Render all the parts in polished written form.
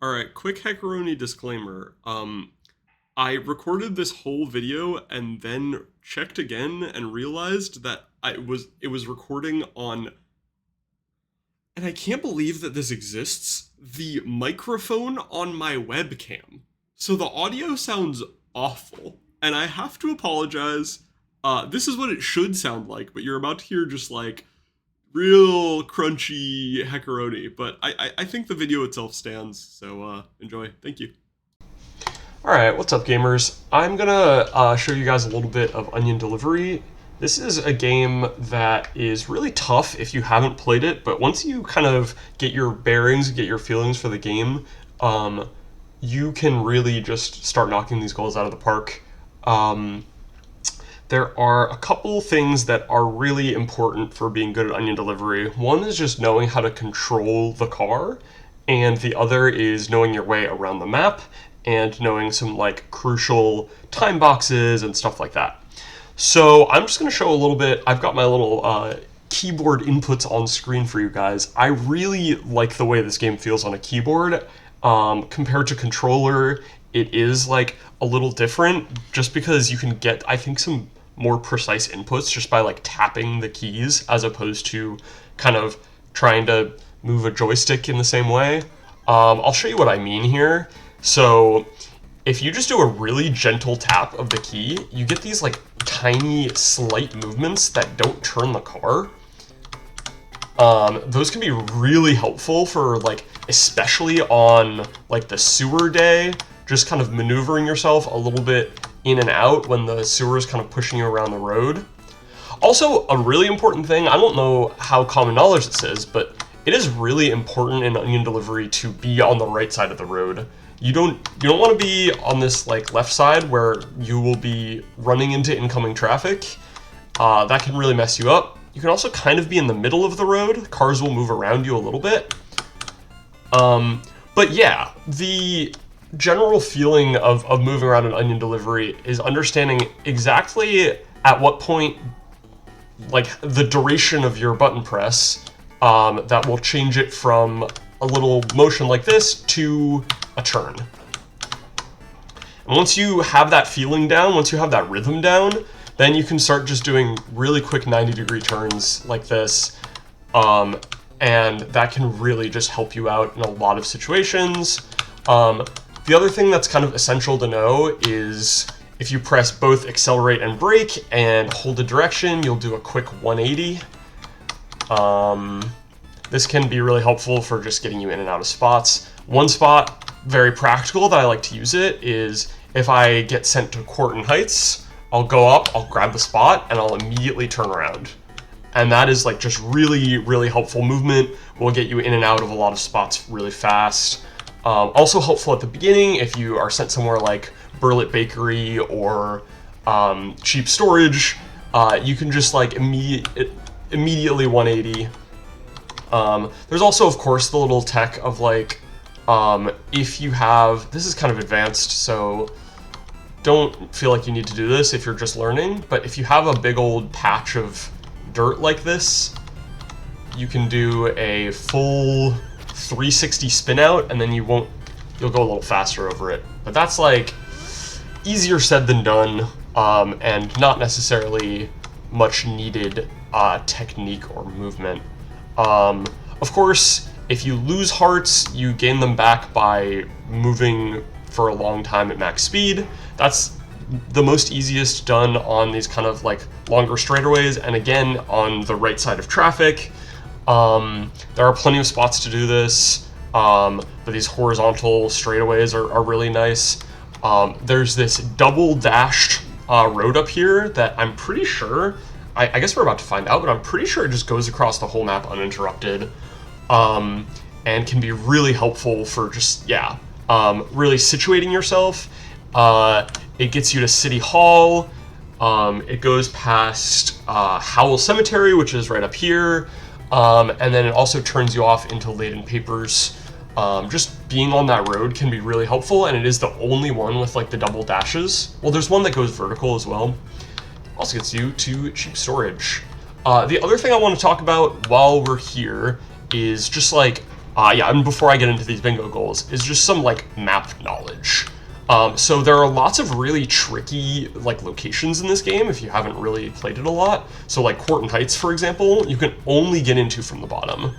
Alright, quick Hackeroni disclaimer. I recorded this whole video and then checked again and realized that it was recording on, and I can't believe that this exists, the microphone on my webcam. So the audio sounds awful, and I have to apologize. This is what it should sound like, but you're about to hear just like real crunchy hackeroni. But I think the video itself stands, so enjoy. Thank you. Alright, what's up gamers? I'm gonna show you guys a little bit of Onion Delivery. This is a game that is really tough if you haven't played it, but once you kind of get your bearings, get your feelings for the game, you can really just start knocking these goals out of the park. There are a couple things that are really important for being good at Onion Delivery. One is just knowing how to control the car, and the other is knowing your way around the map and knowing some like crucial time boxes and stuff like that. So I'm just going to show a little bit. I've got my little keyboard inputs on screen for you guys. I really like the way this game feels on a keyboard. Compared to controller, it is like a little different just because you can get, I think, some more precise inputs just by like tapping the keys as opposed to kind of trying to move a joystick in the same way. I'll show you what I mean here. So if you just do a really gentle tap of the key, you get these like tiny slight movements that don't turn the car. Those can be really helpful for like, especially on like the sewer day, just kind of maneuvering yourself a little bit in and out when the sewer is kind of pushing you around the road. Also, a really important thing, I don't know how common knowledge this is, but it is really important in Onion Delivery to be on the right side of the road. You don't want to be on this like left side where you will be running into incoming traffic. That can really mess you up. You can also kind of be in the middle of the road. Cars will move around you a little bit. But yeah, the general feeling of moving around an Onion Delivery is understanding exactly at what point, like the duration of your button press, that will change it from a little motion like this to a turn. And once you have that feeling down, once you have that rhythm down, then you can start just doing really quick 90-degree turns like this. And that can really just help you out in a lot of situations. The other thing that's kind of essential to know is if you press both accelerate and brake and hold the direction, you'll do a quick 180. This can be really helpful for just getting you in and out of spots. One spot, very practical, that I like to use it is if I get sent to Quarton Heights, I'll go up, I'll grab the spot, and I'll immediately turn around. And that is like just really, really helpful movement. Will get you in and out of a lot of spots really fast. Also helpful at the beginning if you are sent somewhere like Burlet Bakery or cheap storage. You can just like immediately 180. There's also, of course, the little tech of like, if you have, this is kind of advanced, so don't feel like you need to do this if you're just learning, but if you have a big old patch of dirt like this, you can do a full 360 spin out and then you'll go a little faster over it. But that's like easier said than done, and not necessarily much needed technique or movement. Of course, if you lose hearts, you gain them back by moving for a long time at max speed. That's the most easiest done on these kind of like longer straightaways, and again, on the right side of traffic. There are plenty of spots to do this, but these horizontal straightaways are really nice. There's this double dashed road up here that I'm pretty sure, I guess we're about to find out, but I'm pretty sure it just goes across the whole map uninterrupted, and can be really helpful for just, really situating yourself. It gets you to City Hall. It goes past Howell Cemetery, which is right up here, and then it also turns you off into Laden Papers. Just being on that road can be really helpful, and it is the only one with like the double dashes. Well, there's one that goes vertical as well. Also gets you to cheap storage. The other thing I want to talk about while we're here is just like Yeah, and before I get into these bingo goals, is just some like map knowledge. So there are lots of really tricky like locations in this game if you haven't really played it a lot. So like Corton Heights, for example, you can only get into from the bottom.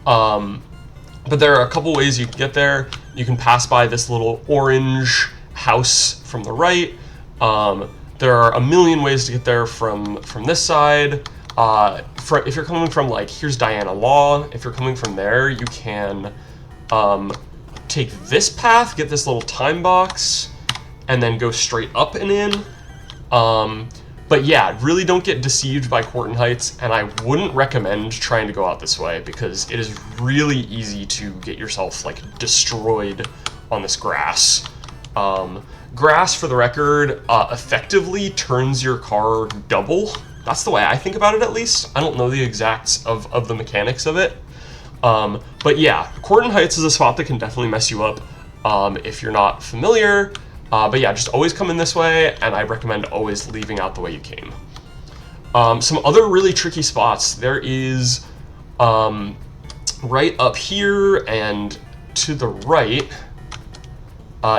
But there are a couple ways you can get there. You can pass by this little orange house from the right. There are a million ways to get there from this side. If you're coming from, like, here's Diana Law, if you're coming from there, you can take this path, get this little time box, and then go straight up and in. But yeah, really don't get deceived by Corton Heights, and I wouldn't recommend trying to go out this way because it is really easy to get yourself like destroyed on this grass. Grass, for the record, effectively turns your car double. That's the way I think about it, at least. I don't know the exacts of the mechanics of it. But yeah, Corton Heights is a spot that can definitely mess you up if you're not familiar. But yeah, just always come in this way, and I recommend always leaving out the way you came. Some other really tricky spots. There is right up here and to the right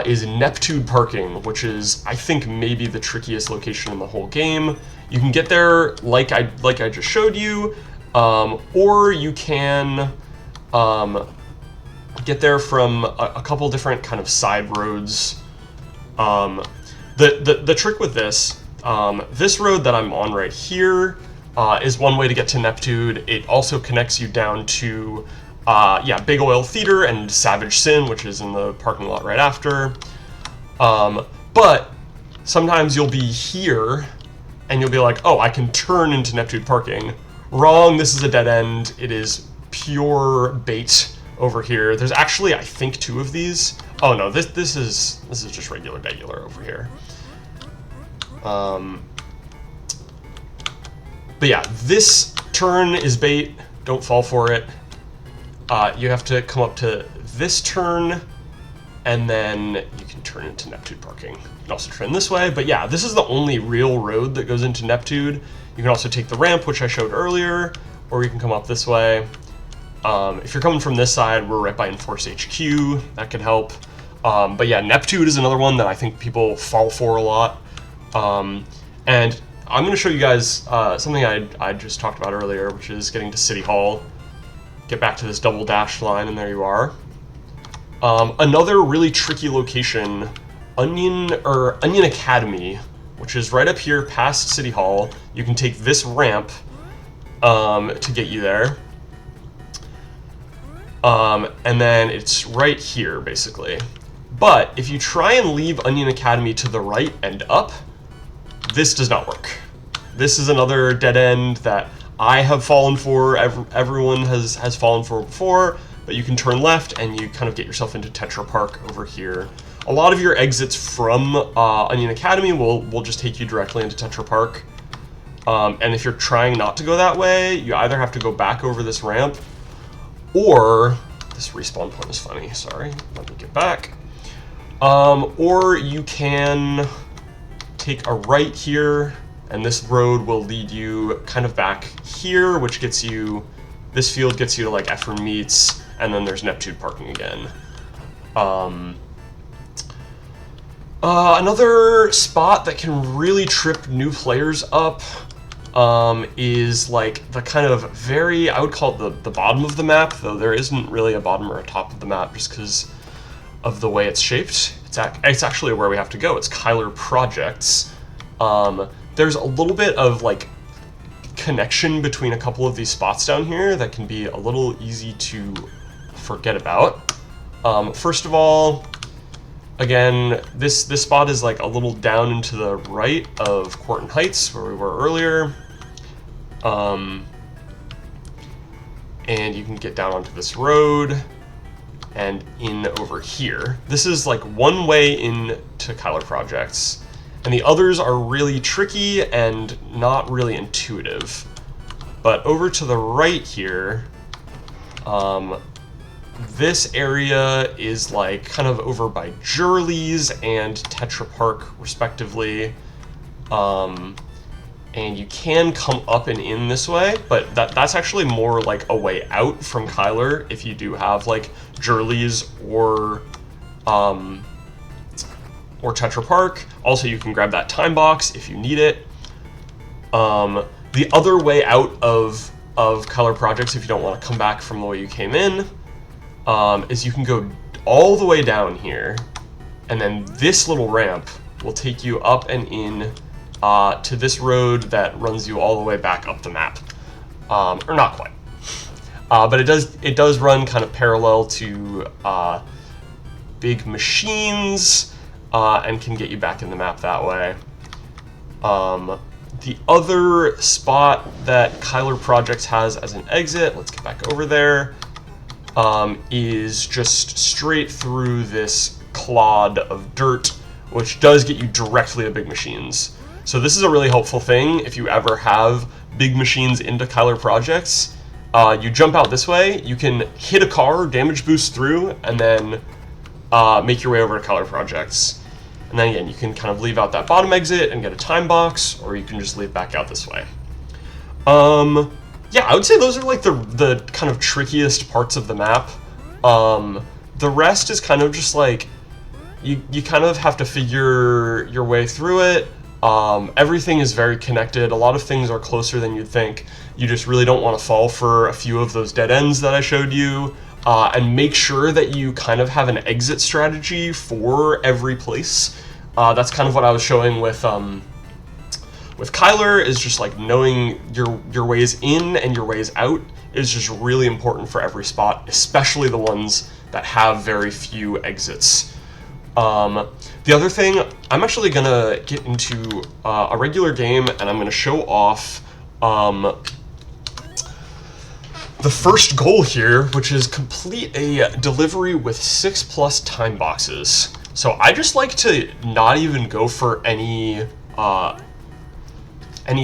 is Neptune parking, which is, I think, maybe the trickiest location in the whole game. You can get there like I just showed you, or you can get there from a couple different kind of side roads. The trick with this, this road that I'm on right here is one way to get to Neptune. It also connects you down to Big Oil Theater and Savage Sin, which is in the parking lot right after. But sometimes you'll be here and you'll be like, oh, I can turn into Neptune parking. Wrong, this is a dead end. It is pure bait over here. There's actually, I think, 2 of these. Oh no, this is just regular over here. But yeah, this turn is bait. Don't fall for it. You have to come up to this turn, and then you can turn into Neptune parking. You can also turn this way, but yeah, this is the only real road that goes into Neptune. You can also take the ramp, which I showed earlier, or you can come up this way. If you're coming from this side, we're right by Enforce HQ. That can help. But yeah, Neptune is another one that I think people fall for a lot. And I'm going to show you guys something I just talked about earlier, which is getting to City Hall. Get back to this double dash line, and there you are. Another really tricky location, Onion Academy, which is right up here past City Hall. You can take this ramp to get you there. And then it's right here, basically. But if you try and leave Onion Academy to the right and up, this does not work. This is another dead end that I have fallen for, everyone has fallen for before, but you can turn left and you kind of get yourself into Tetra Park over here. A lot of your exits from Onion Academy will just take you directly into Tetra Park. And if you're trying not to go that way, you either have to go back over this ramp, or this respawn point is funny, sorry, let me get back. Or you can take a right here, and this road will lead you kind of back here, which gets you, this field gets you to like Ephraim Meats, and then there's Neptune parking again. Another spot that can really trip new players up is like the kind of very, I would call it the bottom of the map, though there isn't really a bottom or a top of the map just because of the way it's shaped. It's actually where we have to go. It's Kyler Projects. There's a little bit of like connection between a couple of these spots down here that can be a little easy to forget about. First of all, again, this spot is like a little down into the right of Corton Heights, where we were earlier. And you can get down onto this road and in over here. This is like one way in to Kyler Projects, and the others are really tricky and not really intuitive. But over to the right here, this area is like kind of over by Jurley's and Tetra Park, respectively. and you can come up and in this way, but that's actually more like a way out from Kyler if you do have like Jurley's or Tetra Park. Also, you can grab that time box if you need it. The other way out of Kyler Projects, if you don't want to come back from the way you came in, is you can go all the way down here, and then this little ramp will take you up and in to this road that runs you all the way back up the map, or not quite, but it does run kind of parallel to big machines, and can get you back in the map that way. The other spot that Kyler Projects has as an exit, let's get back over there, is just straight through this clod of dirt, which does get you directly to big machines. So this is a really helpful thing if you ever have big machines into Kyler Projects. You jump out this way, you can hit a car, damage boost through, and then make your way over to Kyler Projects. And then again, you can kind of leave out that bottom exit and get a time box, or you can just leave back out this way. Yeah, I would say those are like the kind of trickiest parts of the map. The rest is kind of just like, you kind of have to figure your way through it. Everything is very connected. A lot of things are closer than you'd think. You just really don't want to fall for a few of those dead ends that I showed you. And make sure that you kind of have an exit strategy for every place. That's kind of what I was showing with Kyler, is just like knowing your ways in and your ways out is just really important for every spot, especially the ones that have very few exits. The other thing, I'm actually gonna get into a regular game, and I'm gonna show off the first goal here, which is complete a delivery with 6+ time boxes. So I just like to not even go for any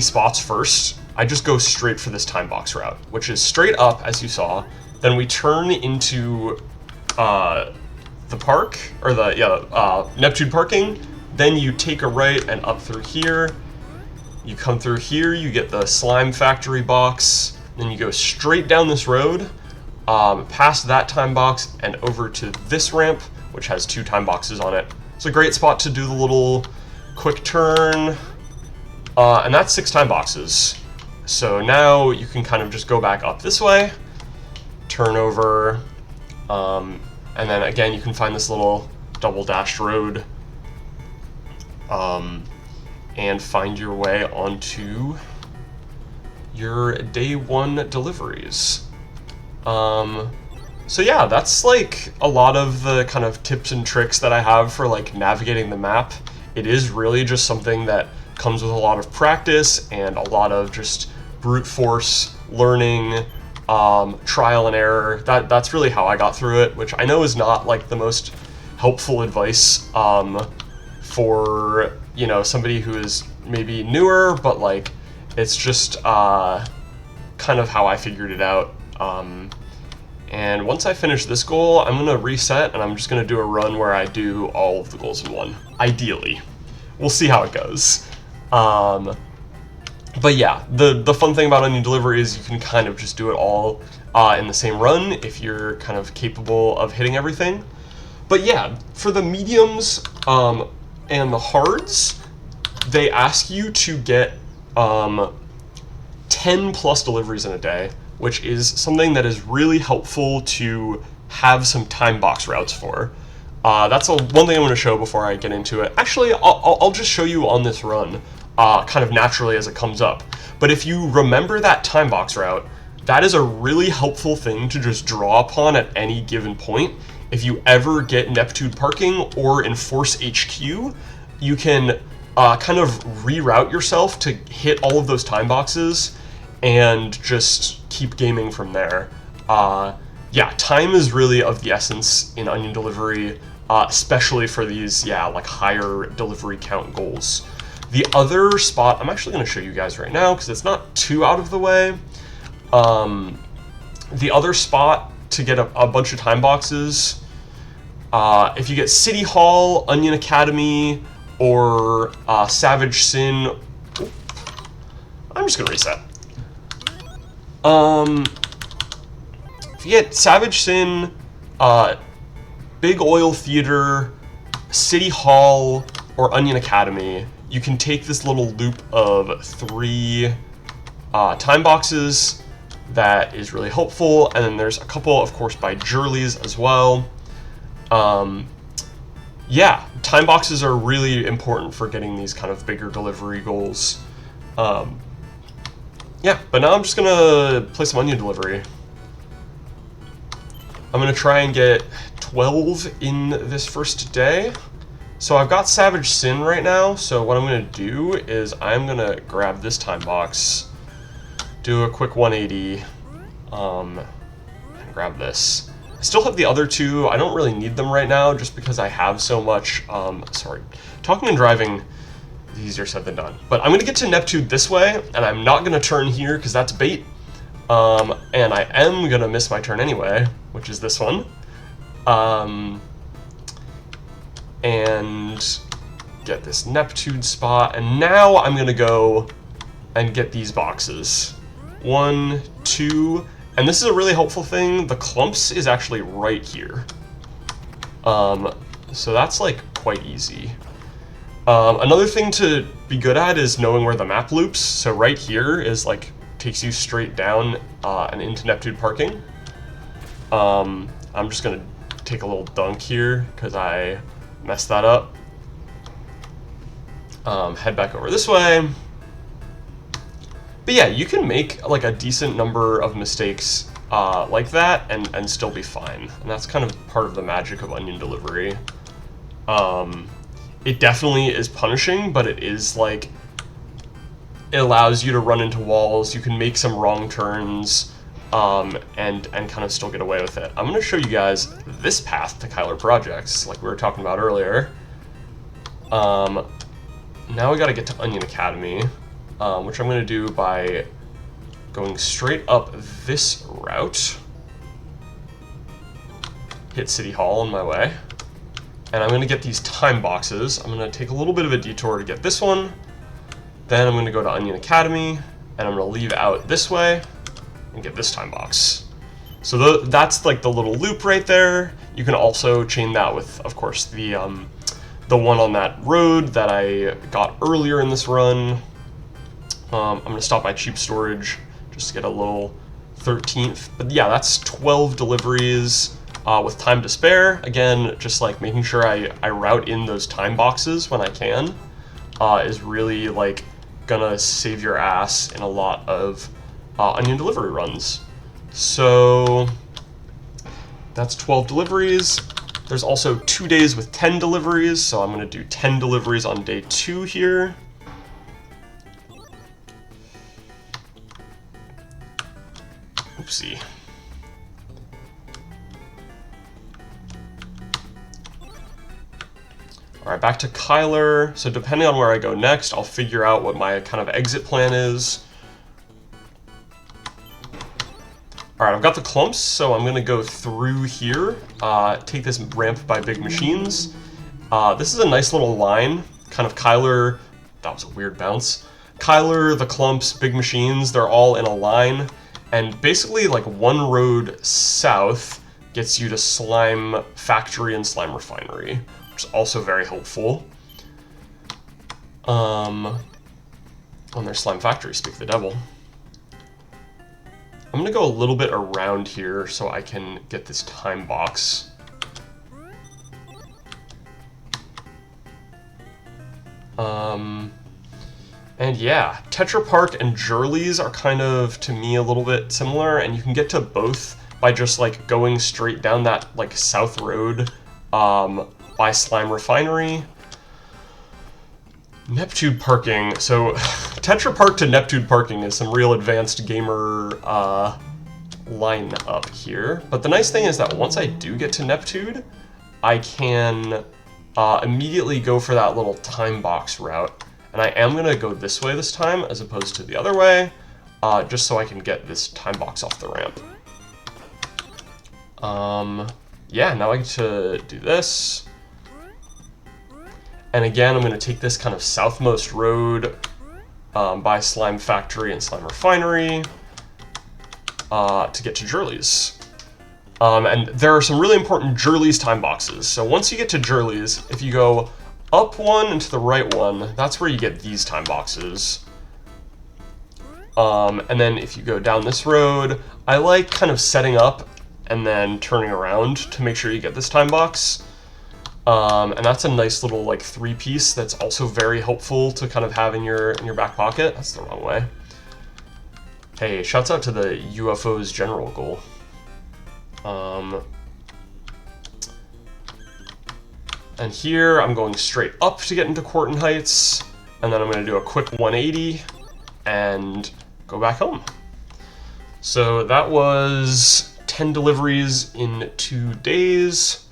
spots first. I just go straight for this time box route, which is straight up, as you saw. Then we turn into the park, or Neptune parking. Then you take a right and up through here. You come through here, you get the slime factory box. Then you go straight down this road, past that time box, and over to this ramp, which has 2 time boxes on it. It's a great spot to do the little quick turn, and that's 6 time boxes. So now you can kind of just go back up this way, turn over, and then again you can find this little double dashed road, and find your way onto your day 1 deliveries. So yeah, that's like a lot of the kind of tips and tricks that I have for like navigating the map. It is really just something that comes with a lot of practice and a lot of just brute force learning, trial and error. That's really how I got through it, which I know is not like the most helpful advice for, you know, somebody who is maybe newer, but like it's just kind of how I figured it out. And once I finish this goal, I'm gonna reset and I'm just gonna do a run where I do all of the goals in one, ideally. We'll see how it goes. But yeah, the fun thing about Onion Delivery is you can kind of just do it all in the same run if you're kind of capable of hitting everything. But yeah, for the mediums and the hards, they ask you to get 10 plus deliveries in a day, which is something that is really helpful to have some time box routes for. That's one thing I'm going to show before I get into it. Actually, I'll just show you on this run, kind of naturally as it comes up. But if you remember that time box route, that is a really helpful thing to just draw upon at any given point. If you ever get Neptune parking or Enforce HQ, you can kind of reroute yourself to hit all of those time boxes and just keep gaming from there. Yeah, time is really of the essence in Onion Delivery, especially for these, like higher delivery count goals. The other spot, I'm actually going to show you guys right now because it's not too out of the way. The other spot to get a bunch of time boxes, if you get City Hall, Onion Academy, or Savage Sin, just gonna reset. If you get Savage Sin, Big Oil Theater, City Hall, or Onion Academy, you can take this little loop of 3 time boxes. That is really helpful, and then there's a couple, of course, by Jurley's as well. Yeah, time boxes are really important for getting these kind of bigger delivery goals. Yeah, but now I'm just gonna play some onion delivery. I'm gonna try and get 12 in this first day. So I've got Savage Sin right now, so what I'm gonna do is I'm gonna grab this time box, do a quick 180, and grab this. I still have the other 2. I don't really need them right now just because I have so much, sorry, talking and driving is easier said than done. But I'm gonna get to Neptune this way, and I'm not gonna turn here because that's bait. And I am gonna miss my turn anyway, which is this one. And get this Neptune spot, and now I'm gonna go and get these boxes. 1, 2, and this is a really helpful thing. The clumps is actually right here. So that's like quite easy. Another thing to be good at is knowing where the map loops. So right here is like takes you straight down and into Neptune parking. I'm just gonna take a little dunk here because I messed that up. Head back over this way. But yeah, you can make like a decent number of mistakes like that and still be fine. And that's kind of part of the magic of onion delivery. It definitely is punishing, but it is like, it allows you to run into walls, you can make some wrong turns, and kind of still get away with it. I'm going to show you guys this path to Kyler Projects, like we were talking about earlier. Now we got to get to Onion Academy, which I'm going to do by going straight up this route, hit City Hall on my way, and I'm going to get these time boxes. I'm going to take a little bit of a detour to get this one, then I'm going to go to Onion Academy, and I'm going to leave out this way and get this time box. So that's like the little loop right there. You can also chain that with, of course, the one on that road that I got earlier in this run. I'm going to stop by Cheap Storage just to get a little 13th. But yeah, that's 12 deliveries with time to spare. Again, just like making sure I route in those time boxes when I can is really like gonna save your ass in a lot of onion delivery runs. So that's 12 deliveries. There's also 2 days with 10 deliveries, so I'm gonna do 10 deliveries on day 2 here. Oopsie. All right, back to Kyler. So depending on where I go next, I'll figure out what my kind of exit plan is. All right, I've got the clumps, so I'm gonna go through here, take this ramp by Big Machines. This is a nice little line, kind of Kyler, that was a weird bounce. Kyler, the clumps, Big Machines, they're all in a line, and basically like one road south gets you to Slime Factory and Slime Refinery, which is also very helpful. On their Slime Factory, speak the devil. I'm gonna go a little bit around here so I can get this time box. And yeah, Tetra Park and Jurley's are kind of, to me, a little bit similar, and you can get to both by just like going straight down that like south road by Slime Refinery. Neptune parking. So Tetra Park to Neptune parking is some real advanced gamer line up here. But the nice thing is that once I do get to Neptune, I can immediately go for that little time box route. And I am going to go this way this time as opposed to the other way, just so I can get this time box off the ramp. Yeah, now I get to do this. And again, I'm going to take this kind of southmost road by Slime Factory and Slime Refinery to get to Jurley's. And there are some really important Jurley's time boxes. So once you get to Jurley's, if you go up one and to the right one, that's where you get these time boxes. And then if you go down this road, I like kind of setting up and then turning around to make sure you get this time box. And that's a nice little like 3-piece that's also very helpful to kind of have in your back pocket. That's the wrong way. Hey, shouts out to the UFO's general goal. And here I'm going straight up to get into Quarton Heights, and then I'm going to do a quick 180 and go back home. So that was 10 deliveries in 2 days.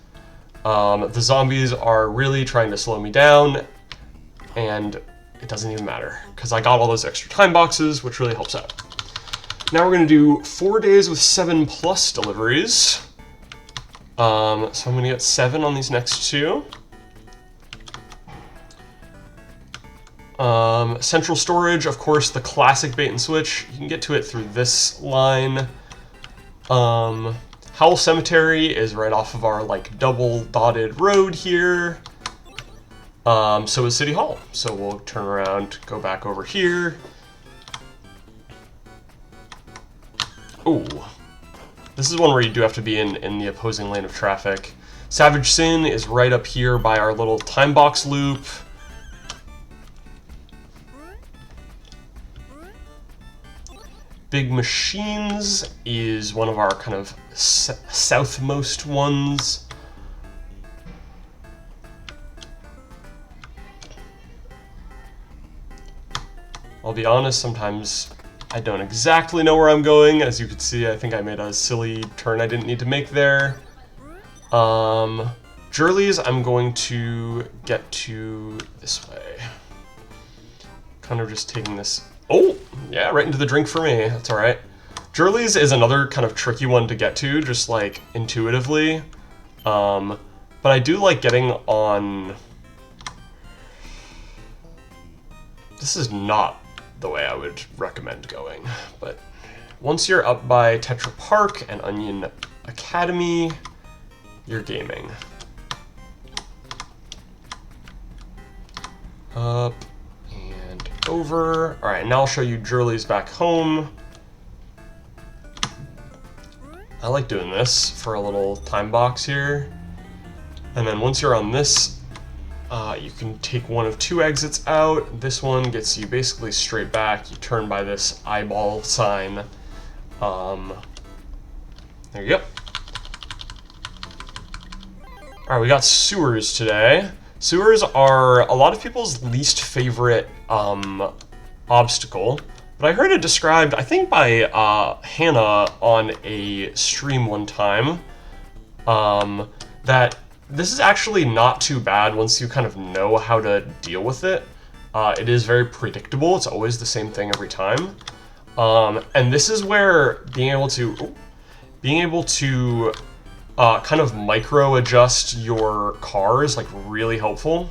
The zombies are really trying to slow me down, and it doesn't even matter because I got all those extra time boxes, which really helps out. Now we're going to do 4 days with 7+ deliveries. So I'm going to get 7 on these next 2. Central storage, of course, the classic bait and switch. You can get to it through this line. Howell Cemetery is right off of our like double dotted road here. So is City Hall. So we'll turn around, go back over here. Ooh. This is one where you do have to be in the opposing lane of traffic. Savage Sin is right up here by our little time box loop. Big Machines is one of our kind of southmost ones. I'll be honest, sometimes I don't exactly know where I'm going. As you can see, I think I made a silly turn I didn't need to make there. Jurley's, I'm going to get to this way. Kind of just taking this... Oh, yeah, right into the drink for me. That's all right. Jurley's is another kind of tricky one to get to, just like intuitively. But I do like getting on... This is not the way I would recommend going, but once you're up by Tetra Park and Onion Academy, you're gaming. Up and over. All right, now I'll show you Jurley's back home. I like doing this for a little time box here. And then once you're on this, you can take one of 2 exits out. This one gets you basically straight back. You turn by this eyeball sign. There you go. All right, we got sewers today. Sewers are a lot of people's least favorite obstacle, but I heard it described, I think by Hannah on a stream one time, that this is actually not too bad once you kind of know how to deal with it. It is very predictable. It's always the same thing every time. And this is where being able to kind of micro adjust your car is like really helpful.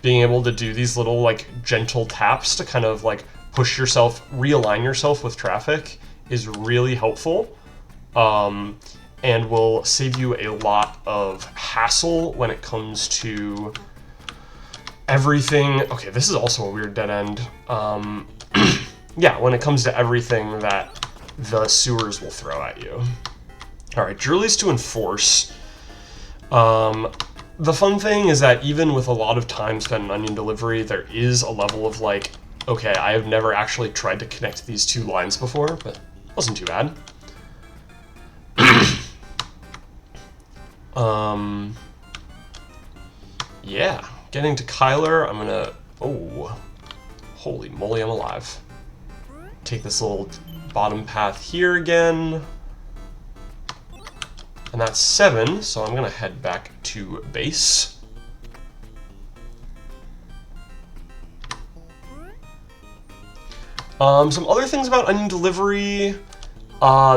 Being able to do these little like gentle taps to kind of like push yourself, realign yourself with traffic is really helpful. And will save you a lot of hassle when it comes to everything. Okay, this is also a weird dead end. Yeah, when it comes to everything that the sewers will throw at you. All right, Jurley's to enforce. The fun thing is that even with a lot of time spent in Onion Delivery, there is a level of like, okay, I have never actually tried to connect these 2 lines before, but it wasn't too bad. Yeah, getting to Kyler, I'm gonna, oh, holy moly, I'm alive. Take this little bottom path here again. And that's 7, so I'm gonna head back to base. Some other things about Onion Delivery.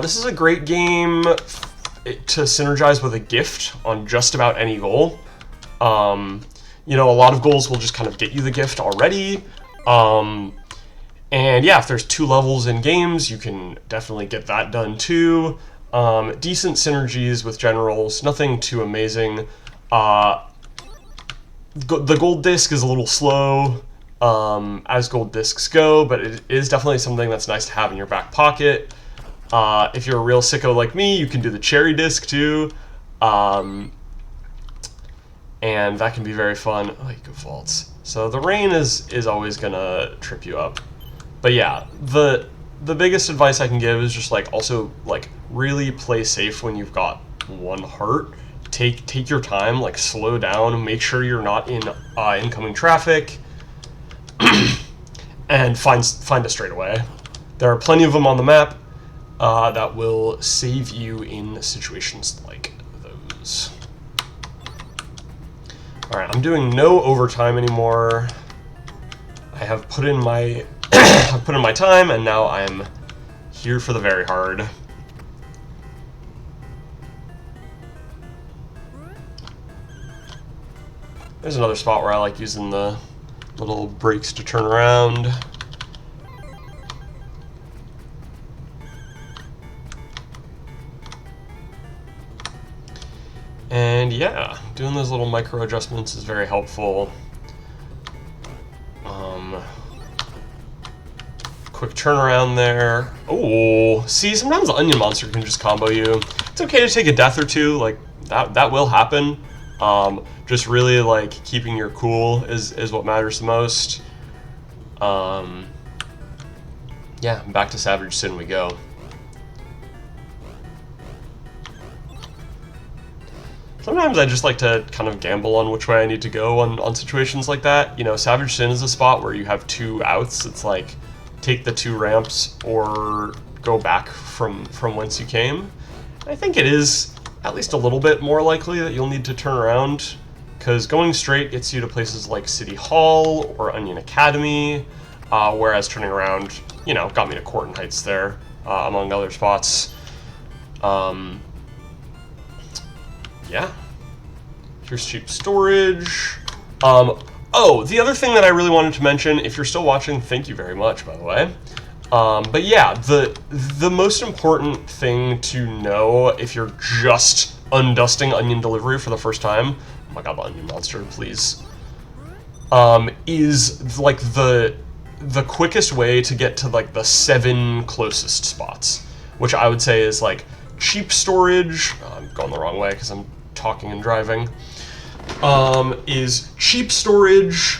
This is a great game to synergize with a gift on just about any goal. You know, a lot of goals will just kind of get you the gift already. And yeah, if there's 2 levels in games, you can definitely get that done too. Decent synergies with generals, nothing too amazing. The gold disc is a little slow, as gold discs go, but it is definitely something that's nice to have in your back pocket. If you're a real sicko like me, you can do the cherry disc too. And that can be very fun. Oh, eco vaults. So the rain is always gonna trip you up. But yeah, the biggest advice I can give is just like also like really play safe when you've got 1 heart. Take your time, like slow down, make sure you're not in incoming traffic, and find a straightaway. There are plenty of them on the map that will save you in situations like those. All right, I'm doing no overtime anymore. I have put in my I've put in my time, and now I'm here for the very hard. There's another spot where I like using the little brakes to turn around. And yeah, doing those little micro adjustments is very helpful. Quick turnaround there. Oh, see, sometimes the onion monster can just combo you. It's okay to take a death or two, like that will happen. Just really like keeping your cool is what matters the most. Yeah, back to Savage Sin we go. Sometimes I just like to kind of gamble on which way I need to go on situations like that. You know, Savage Sin is a spot where you have 2 outs. It's like take the 2 ramps or go back from whence you came. I think it is at least a little bit more likely that you'll need to turn around, because going straight gets you to places like City Hall or Onion Academy, whereas turning around, you know, got me to Corton Heights there, among other spots. Yeah. Here's cheap storage. Oh, the other thing that I really wanted to mention, if you're still watching, thank you very much, by the way. But yeah, the most important thing to know if you're just undusting Onion Delivery for the first time, oh my god, the Onion Monster, please, is like the quickest way to get to like the 7 closest spots, which I would say is like cheap storage. I'm going the wrong way because I'm talking and driving. Is cheap storage,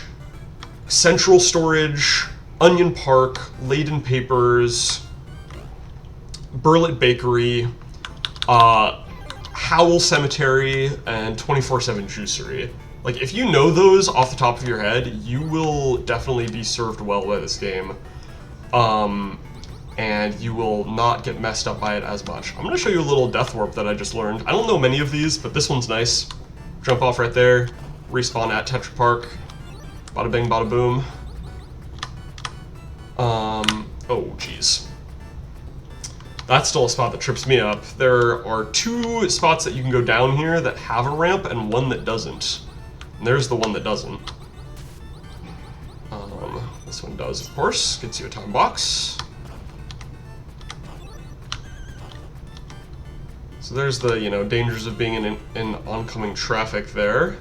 central storage, Onion Park, Leyden Papers, Burlet Bakery, Howell Cemetery, and 24/7 Juicery. Like, if you know those off the top of your head, you will definitely be served well by this game. And you will not get messed up by it as much. I'm going to show you a little death warp that I just learned. I don't know many of these, but this one's nice. Jump off right there, respawn at Tetra Park, bada bing, bada boom. Oh jeez. That's still a spot that trips me up. There are 2 spots that you can go down here that have a ramp and 1 that doesn't. And there's the one that doesn't. This one does, of course. Gets you a time box. So there's the, you know, dangers of being in oncoming traffic there.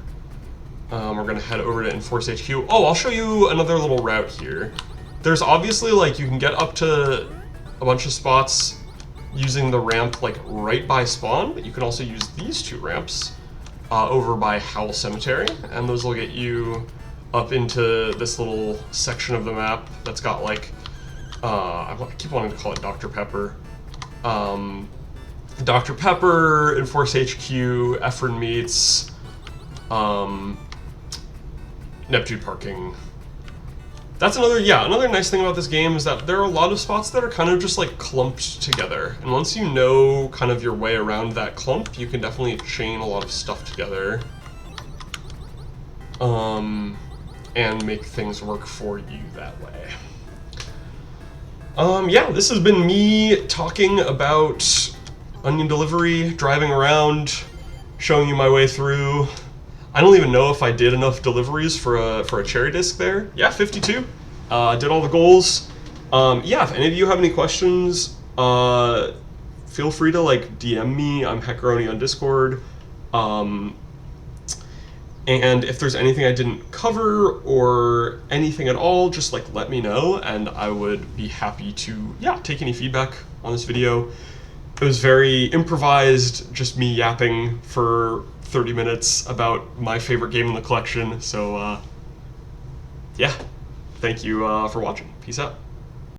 We're gonna head over to Enforce HQ. Oh, I'll show you another little route here. There's obviously, like, you can get up to a bunch of spots using the ramp, like, right by spawn, but you can also use these 2 ramps over by Howell Cemetery, and those will get you up into this little section of the map that's got, like, I keep wanting to call it Dr. Pepper. Dr. Pepper, Enforce HQ, Efren Meats, Neptune Parking. That's another nice thing about this game is that there are a lot of spots that are kind of just like clumped together. And once you know kind of your way around that clump, you can definitely chain a lot of stuff together. And make things work for you that way. Yeah, this has been me talking about Onion Delivery, driving around, showing you my way through. I don't even know if I did enough deliveries for a cherry disc there. Yeah, 52. Did all the goals. Yeah, if any of you have any questions, feel free to like DM me. I'm Heckaroni on Discord. And if there's anything I didn't cover or anything at all, just like let me know, and I would be happy to, yeah, take any feedback on this video. It was very improvised, just me yapping for 30 minutes about my favorite game in the collection. So, yeah, thank you for watching. Peace out.